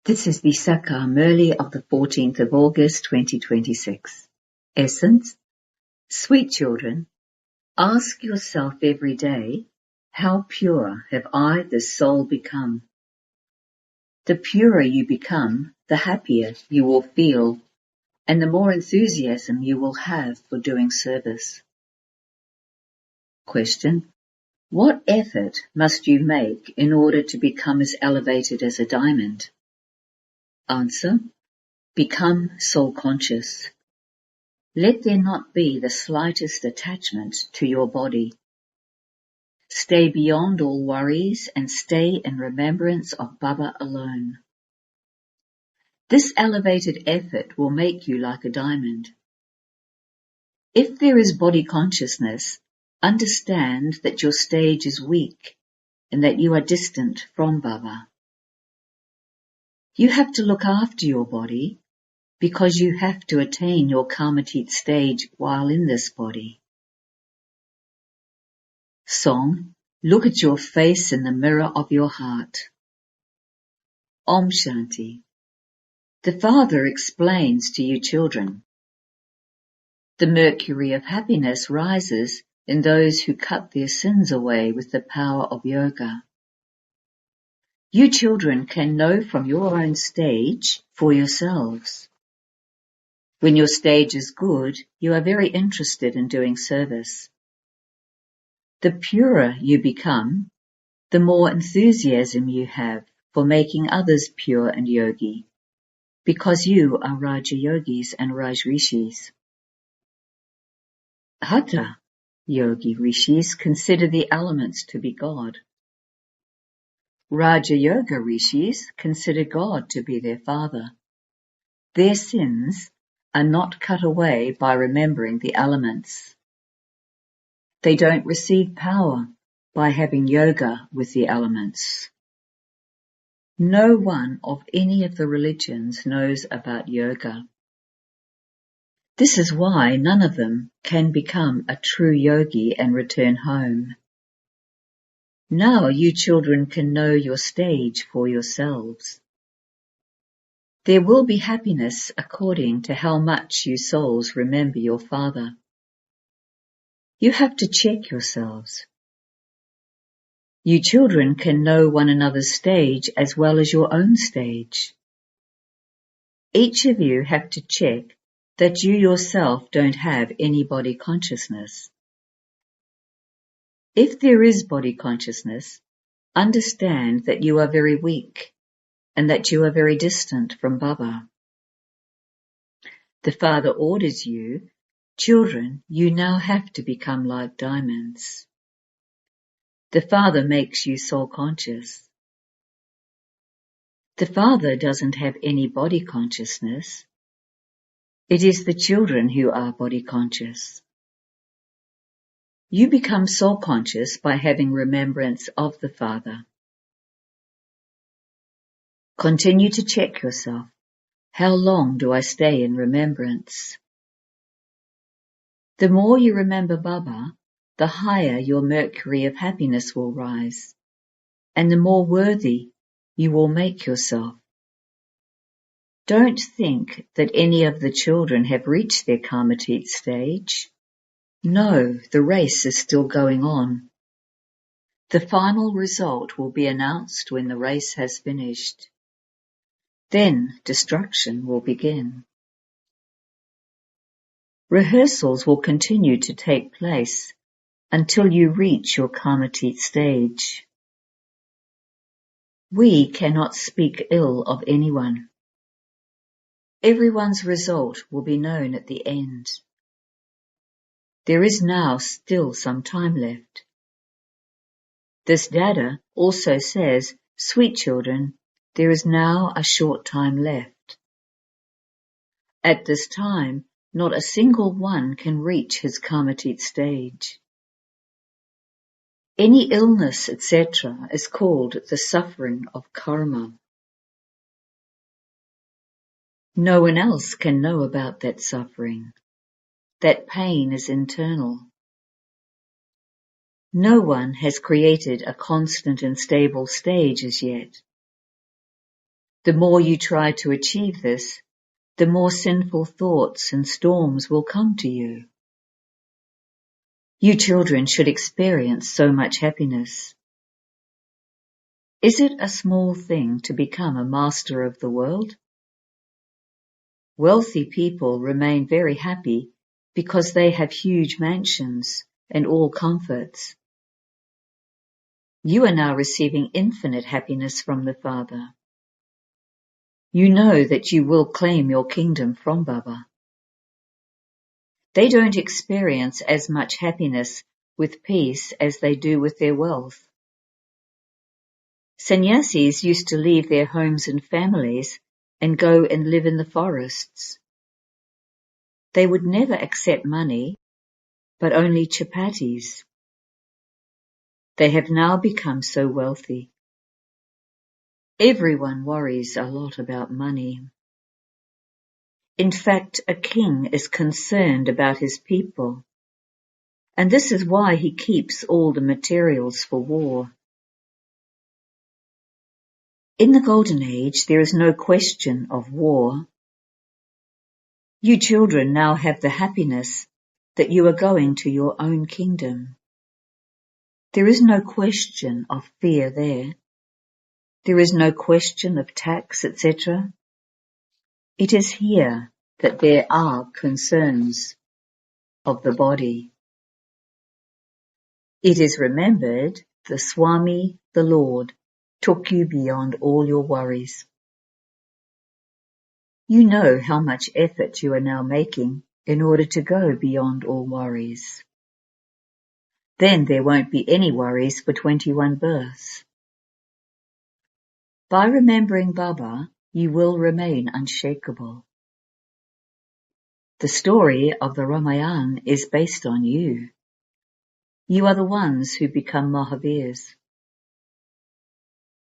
This is the Sakar Murli of the 14th of August 2026. Essence: Sweet children, ask yourself every day, how pure have I, the soul, become? The purer you become, the happier you will feel, and the more enthusiasm you will have for doing service. Question: what effort must you make in order to become as elevated as a diamond? Answer: become soul-conscious. Let there not be the slightest attachment to your body. Stay beyond all worries and stay in remembrance of Baba alone. This elevated effort will make you like a diamond. If there is body consciousness, understand that your stage is weak and that you are distant from Baba. You have to look after your body because you have to attain your Karmatit stage while in this body. Song: look at your face in the mirror of your heart. Om Shanti. The Father explains to you children. The mercury of happiness rises in those who cut their sins away with the power of yoga. You children can know from your own stage for yourselves. When your stage is good, you are very interested in doing service. The purer you become, the more enthusiasm you have for making others pure and yogi, because you are Raja Yogis and Raj Rishis. Hatha Yogi Rishis consider the elements to be God. Raja Yoga Rishis consider God to be their father. Their sins are not cut away by remembering the elements. They don't receive power by having yoga with the elements. No one of any of the religions knows about yoga. This is why none of them can become a true yogi and return home. Now you children can know your stage for yourselves. There will be happiness according to how much you souls remember your Father. You have to check yourselves. You children can know one another's stage as well as your own stage. Each of you have to check that you yourself don't have any body consciousness. If there is body consciousness, understand that you are very weak and that you are very distant from Baba. The Father orders you, children, you now have to become like diamonds. The Father makes you soul conscious. The Father doesn't have any body consciousness. It is the children who are body conscious. You become soul conscious by having remembrance of the Father. Continue to check yourself. How long do I stay in remembrance? The more you remember Baba, the higher your mercury of happiness will rise, and the more worthy you will make yourself. Don't think that any of the children have reached their Karmatit stage. No, the race is still going on. The final result will be announced when the race has finished. Then destruction will begin. Rehearsals will continue to take place until you reach your Karmatit stage. We cannot speak ill of anyone. Everyone's result will be known at the end. There is now still some time left. This dada also says, sweet children, there is now a short time left. At this time, not a single one can reach his Karmatit stage. Any illness, etc., is called the suffering of karma. No one else can know about that suffering. That pain is internal. No one has created a constant and stable stage as yet. The more you try to achieve this, the more sinful thoughts and storms will come to you. You children should experience so much happiness. Is it a small thing to become a master of the world? Wealthy people remain very happy because they have huge mansions and all comforts. You are now receiving infinite happiness from the Father. You know that you will claim your kingdom from Baba. They don't experience as much happiness with peace as they do with their wealth. Sannyasis used to leave their homes and families and go and live in the forests. They would never accept money, but only chapatis. They have now become so wealthy. Everyone worries a lot about money. In fact, a king is concerned about his people, and this is why he keeps all the materials for war. In the Golden Age, there is no question of war. You children now have the happiness that you are going to your own kingdom. There is no question of fear there. There is no question of tax, etc. It is here that there are concerns of the body. It is remembered the Swami, the Lord, took you beyond all your worries. You know how much effort you are now making in order to go beyond all worries. Then there won't be any worries for 21 births. By remembering Baba, you will remain unshakable. The story of the Ramayana is based on you. You are the ones who become Mahavirs.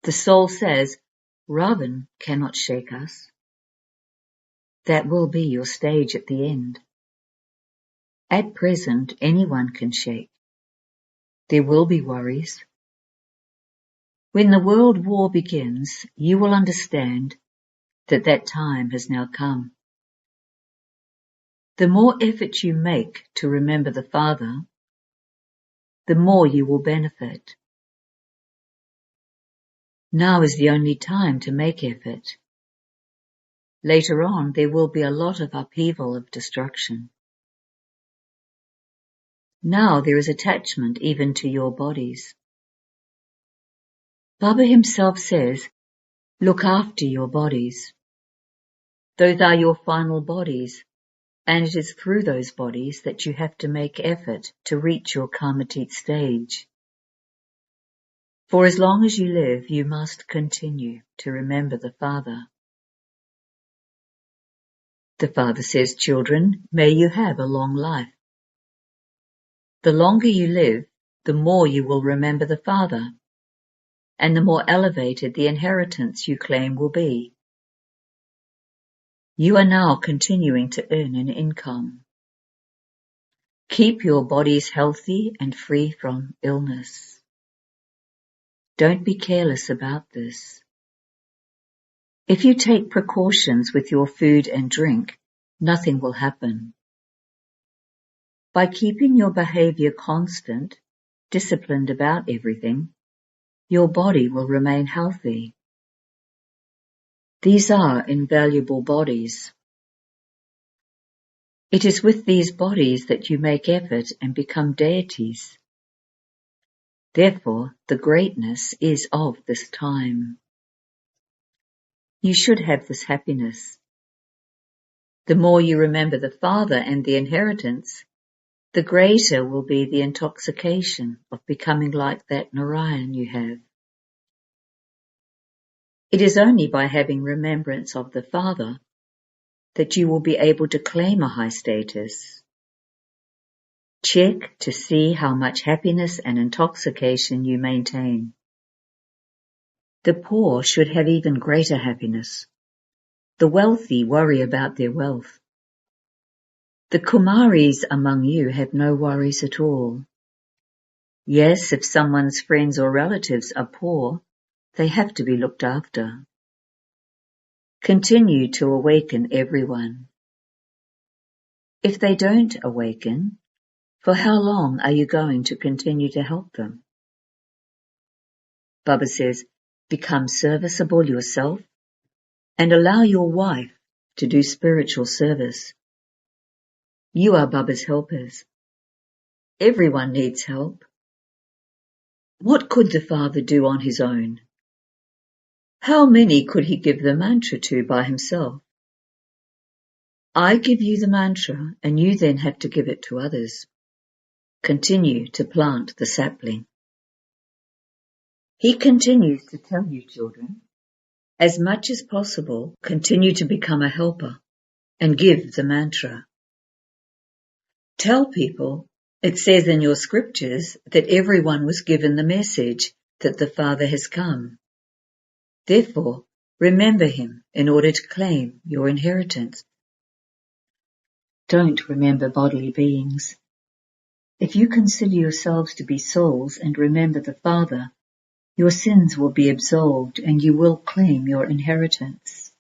The soul says, Ravan cannot shake us. That will be your stage at the end. At present, anyone can shake. There will be worries. When the world war begins, you will understand that that time has now come. The more effort you make to remember the Father, the more you will benefit. Now is the only time to make effort. Later on, there will be a lot of upheaval of destruction. Now there is attachment even to your bodies. Baba himself says, look after your bodies. Those are your final bodies, and it is through those bodies that you have to make effort to reach your Karmatit stage. For as long as you live, you must continue to remember the Father. The Father says, children, may you have a long life. The longer you live, the more you will remember the Father, and the more elevated the inheritance you claim will be. You are now continuing to earn an income. Keep your bodies healthy and free from illness. Don't be careless about this. If you take precautions with your food and drink, nothing will happen. By keeping your behavior constant, disciplined about everything, your body will remain healthy. These are invaluable bodies. It is with these bodies that you make effort and become deities. Therefore, the greatness is of this time. You should have this happiness. The more you remember the Father and the inheritance, the greater will be the intoxication of becoming like that Narayan you have. It is only by having remembrance of the Father that you will be able to claim a high status. Check to see how much happiness and intoxication you maintain. The poor should have even greater happiness. The wealthy worry about their wealth. The Kumaris among you have no worries at all. Yes, if someone's friends or relatives are poor, they have to be looked after. Continue to awaken everyone. If they don't awaken, for how long are you going to continue to help them? Baba says, become serviceable yourself and allow your wife to do spiritual service. You are Baba's helpers. Everyone needs help. What could the Father do on his own? How many could he give the mantra to by himself? I give you the mantra and you then have to give it to others. Continue to plant the sapling. He continues to tell you, children, as much as possible, continue to become a helper and give the mantra. Tell people, it says in your scriptures that everyone was given the message that the Father has come. Therefore, remember him in order to claim your inheritance. Don't remember bodily beings. If you consider yourselves to be souls and remember the Father, your sins will be absolved and you will claim your inheritance.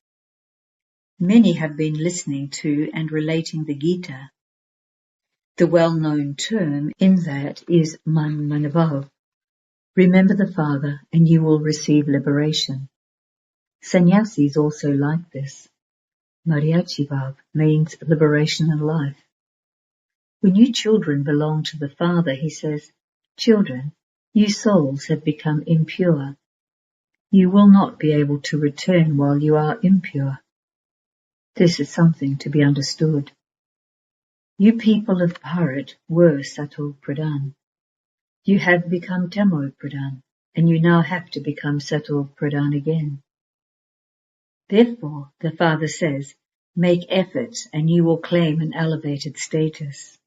Many have been listening to and relating the Gita. The well-known term in that is Man Manabhav. Remember the Father and you will receive liberation. Sannyasis also like this. Mariachibhav means liberation and life. When you children belong to the Father, he says, children, you souls have become impure. You will not be able to return while you are impure. This is something to be understood. You people of Bharat were Sato Pradhan. You have become Tamo Pradhan, and you now have to become Sato Pradhan again. Therefore, the Father says, make effort and you will claim an elevated status.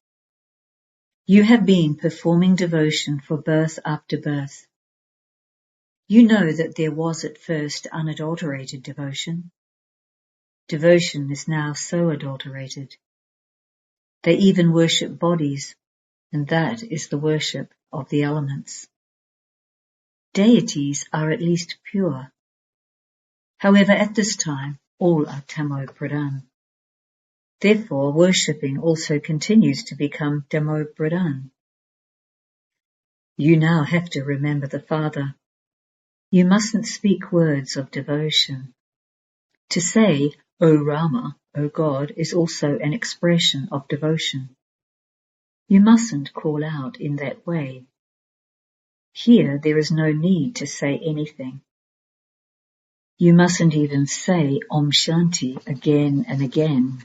You have been performing devotion for birth after birth. You know that there was at first unadulterated devotion. Devotion is now so adulterated. They even worship bodies, and that is the worship of the elements. Deities are at least pure. However, at this time, all are Tamo Pradhan. Therefore, worshipping also continues to become Tamo Pradhan. You now have to remember the Father. You mustn't speak words of devotion. To say, O Rama, O God, is also an expression of devotion. You mustn't call out in that way. Here there is no need to say anything. You mustn't even say Om Shanti again and again.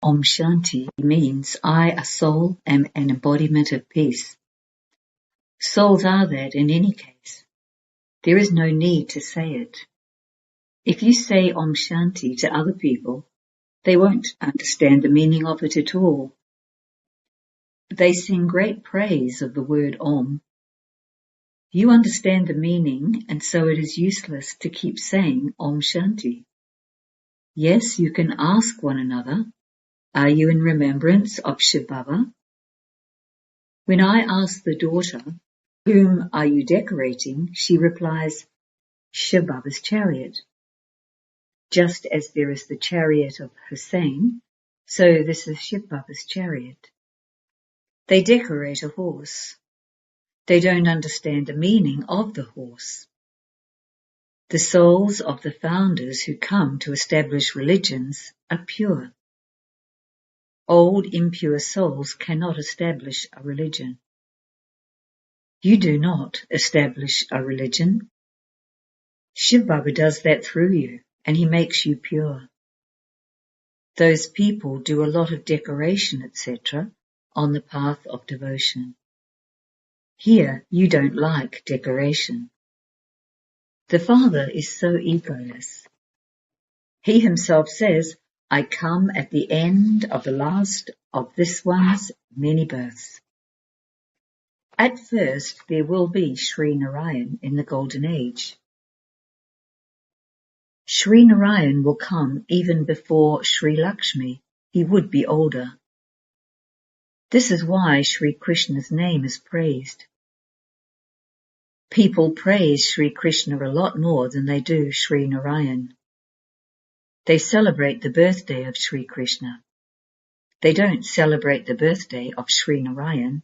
Om Shanti means I, a soul, am an embodiment of peace. Souls are that in any case. There is no need to say it. If you say Om Shanti to other people, they won't understand the meaning of it at all. They sing great praise of the word Om. You understand the meaning, and so it is useless to keep saying Om Shanti. Yes, you can ask one another, are you in remembrance of Shiva Baba? When I ask the daughter, whom are you decorating? She replies, Shiva Baba's chariot. Just as there is the chariot of Hussein, so this is Shiva Baba's chariot. They decorate a horse. They don't understand the meaning of the horse. The souls of the founders who come to establish religions are pure. Old impure souls cannot establish a religion. You do not establish a religion. Shiva Baba does that through you, and he makes you pure. Those people do a lot of decoration, etc., on the path of devotion. Here, you don't like decoration. The Father is so egoless. He himself says, I come at the end of the last of this one's many births. At first, there will be Sri Narayan in the Golden Age. Sri Narayan will come even before Sri Lakshmi. He would be older. This is why Sri Krishna's name is praised. People praise Sri Krishna a lot more than they do Sri Narayan. They celebrate the birthday of Sri Krishna. They don't celebrate the birthday of Sri Narayan.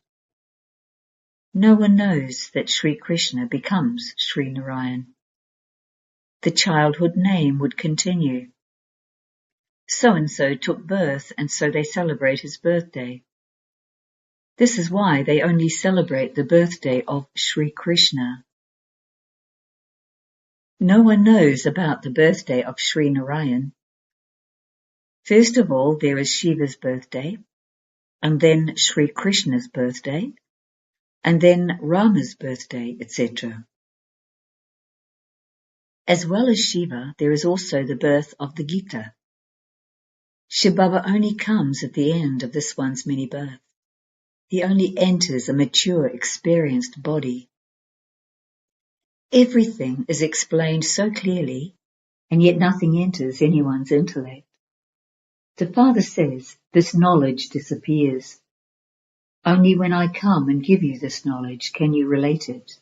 No one knows that Sri Krishna becomes Sri Narayan. The childhood name would continue. So-and-so took birth, and so they celebrate his birthday. This is why they only celebrate the birthday of Sri Krishna. No one knows about the birthday of Sri Narayan. First of all, there is Shiva's birthday, and then Sri Krishna's birthday, and then Rama's birthday, etc. As well as Shiva, there is also the birth of the Gita. Shiv Baba only comes at the end of this one's mini birth. He only enters a mature, experienced body. Everything is explained so clearly, and yet nothing enters anyone's intellect. The Father says, this knowledge disappears. Only when I come and give you this knowledge can you relate it.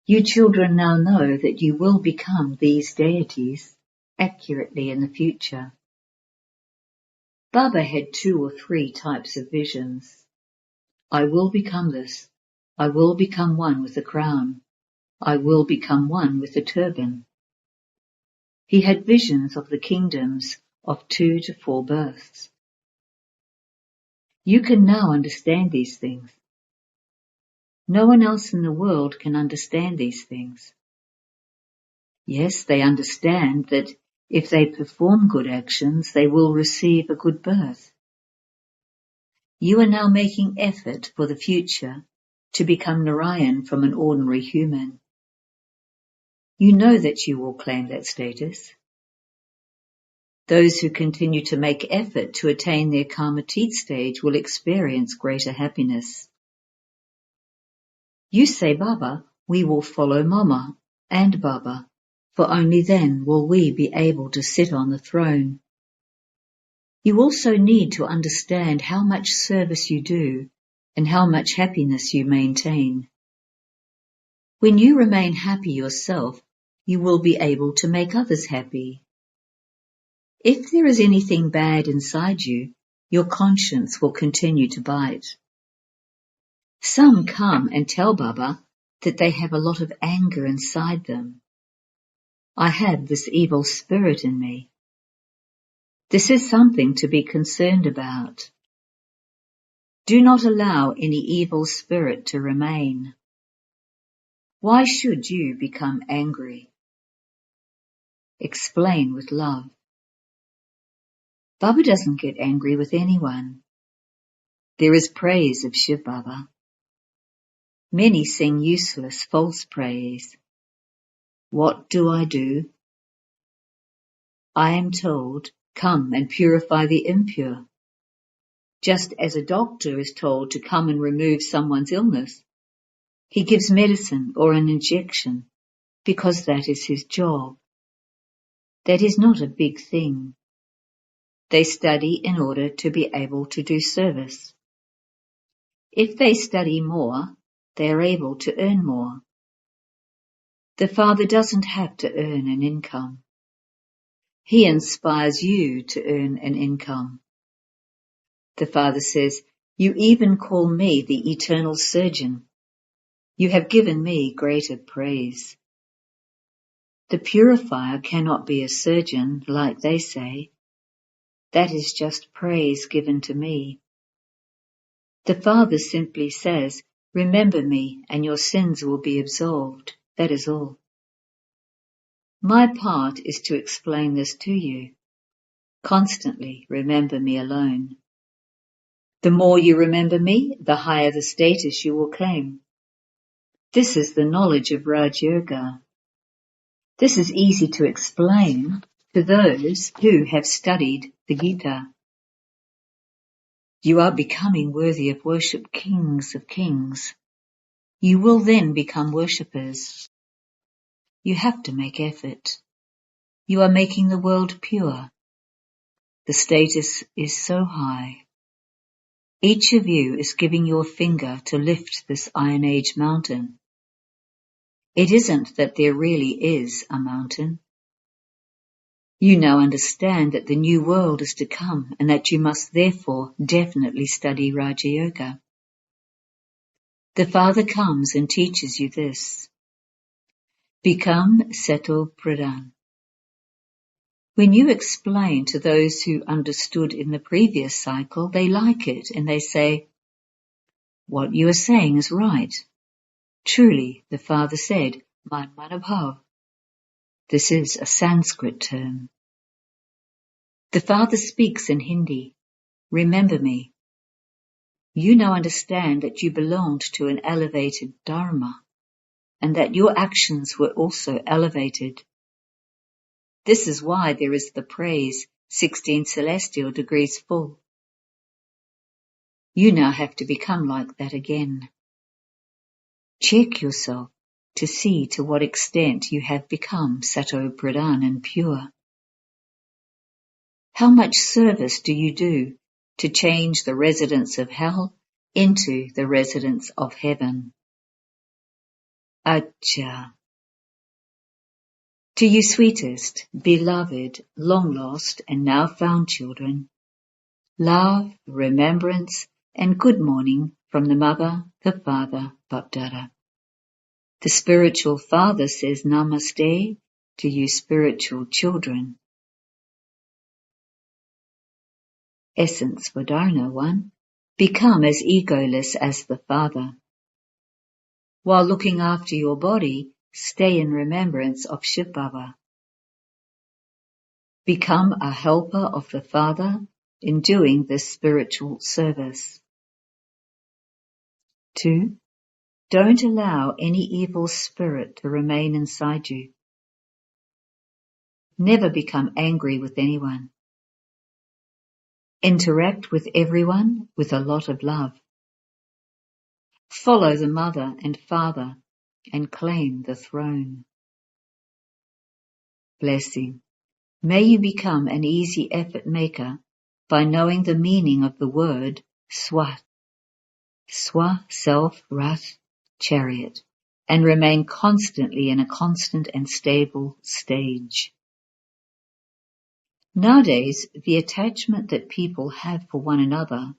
You children now know that you will become these deities accurately in the future. Baba had 2 or 3 types of visions. I will become this. I will become one with the crown. I will become one with the turban. He had visions of the kingdoms of 2 to 4 births. You can now understand these things. No one else in the world can understand these things. Yes, they understand that if they perform good actions, they will receive a good birth. You are now making effort for the future to become Narayan from an ordinary human. You know that you will claim that status. Those who continue to make effort to attain their Karmatit stage will experience greater happiness. You say, Baba, we will follow Mama and Baba, for only then will we be able to sit on the throne. You also need to understand how much service you do and how much happiness you maintain. When you remain happy yourself, you will be able to make others happy. If there is anything bad inside you, your conscience will continue to bite. Some come and tell Baba that they have a lot of anger inside them. I have this evil spirit in me. This is something to be concerned about. Do not allow any evil spirit to remain. Why should you become angry? Explain with love. Baba doesn't get angry with anyone. There is praise of Shiv Baba. Many sing useless, false praise. What do? I am told, come and purify the impure. Just as a doctor is told to come and remove someone's illness, he gives medicine or an injection because that is his job. That is not a big thing. They study in order to be able to do service. If they study more, they are able to earn more. The Father doesn't have to earn an income. He inspires you to earn an income. The Father says, you even call me the eternal surgeon. You have given me greater praise. The purifier cannot be a surgeon, like they say. That is just praise given to me. The Father simply says, remember me and your sins will be absolved. That is all. My part is to explain this to you. Constantly remember me alone. The more you remember me, the higher the status you will claim. This is the knowledge of Raj Yoga. This is easy to explain to those who have studied the Gita. You are becoming worthy of worship, kings of kings. You will then become worshippers. You have to make effort. You are making the world pure. The status is so high. Each of you is giving your finger to lift this Iron Age mountain. It isn't that there really is a mountain. You now understand that the new world is to come and that you must therefore definitely study Raj Yoga. The Father comes and teaches you this. Become Seto Pradhan. When you explain to those who understood in the previous cycle, they like it and they say, "What you are saying is right. Truly," the Father said, "Man Manabhav." This is a Sanskrit term. The Father speaks in Hindi. Remember me. You now understand that you belonged to an elevated Dharma and that your actions were also elevated. This is why there is the praise, 16 celestial degrees full. You now have to become like that again. Check yourself to see to what extent you have become Sato Pradhan and pure. How much service do you do to change the residents of hell into the residents of heaven? Acha. To you sweetest, beloved, long lost and now found children, love, remembrance and good morning from the Mother, the Father, Bapdada. The spiritual father says Namaste to you spiritual children. Essence for Dharna 1. Become as egoless as the Father. While looking after your body, stay in remembrance of Shiv Baba. Become a helper of the Father in doing this spiritual service. 2. Don't allow any evil spirit to remain inside you. Never become angry with anyone. Interact with everyone with a lot of love. Follow the Mother and Father and claim the throne. Blessing. May you become an easy effort maker by knowing the meaning of the word Swat. Swa, self, Rat, chariot, and remain constantly in a constant and stable stage. Nowadays, the attachment that people have for one another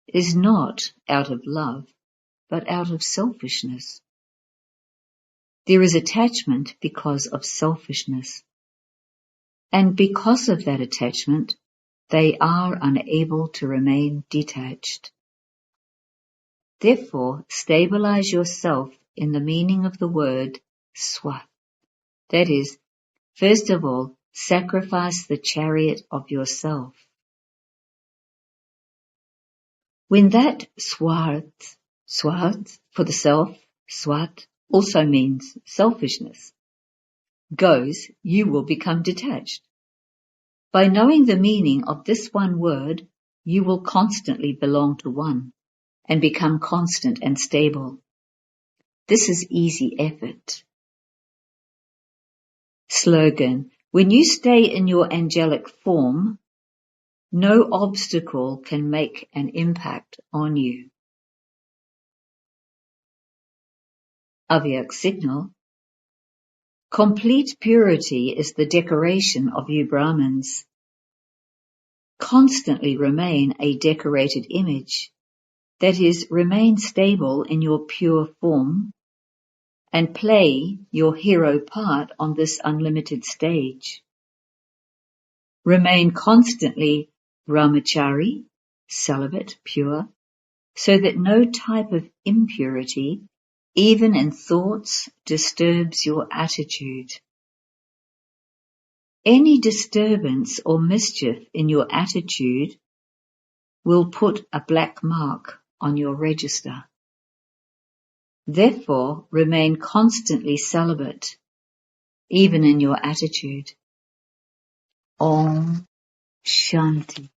is not out of love, but out of selfishness. There is attachment because of selfishness. And because of that attachment, they are unable to remain detached. Therefore, stabilize yourself in the meaning of the word Swat. That is, first of all, sacrifice the chariot of yourself. When that swat for the self, swat, also means selfishness, goes, you will become detached. By knowing the meaning of this one word, you will constantly belong to one and become constant and stable. This is easy effort. Slogan. When you stay in your angelic form, no obstacle can make an impact on you. Avyak signal. Complete purity is the decoration of you Brahmins. Constantly remain a decorated image. That is, remain stable in your pure form and play your hero part on this unlimited stage. Remain constantly brahmachari, celibate, pure, so that no type of impurity, even in thoughts, disturbs your attitude. Any disturbance or mischief in your attitude will put a black mark on your register. Therefore, remain constantly celibate, even in your attitude. Om Shanti.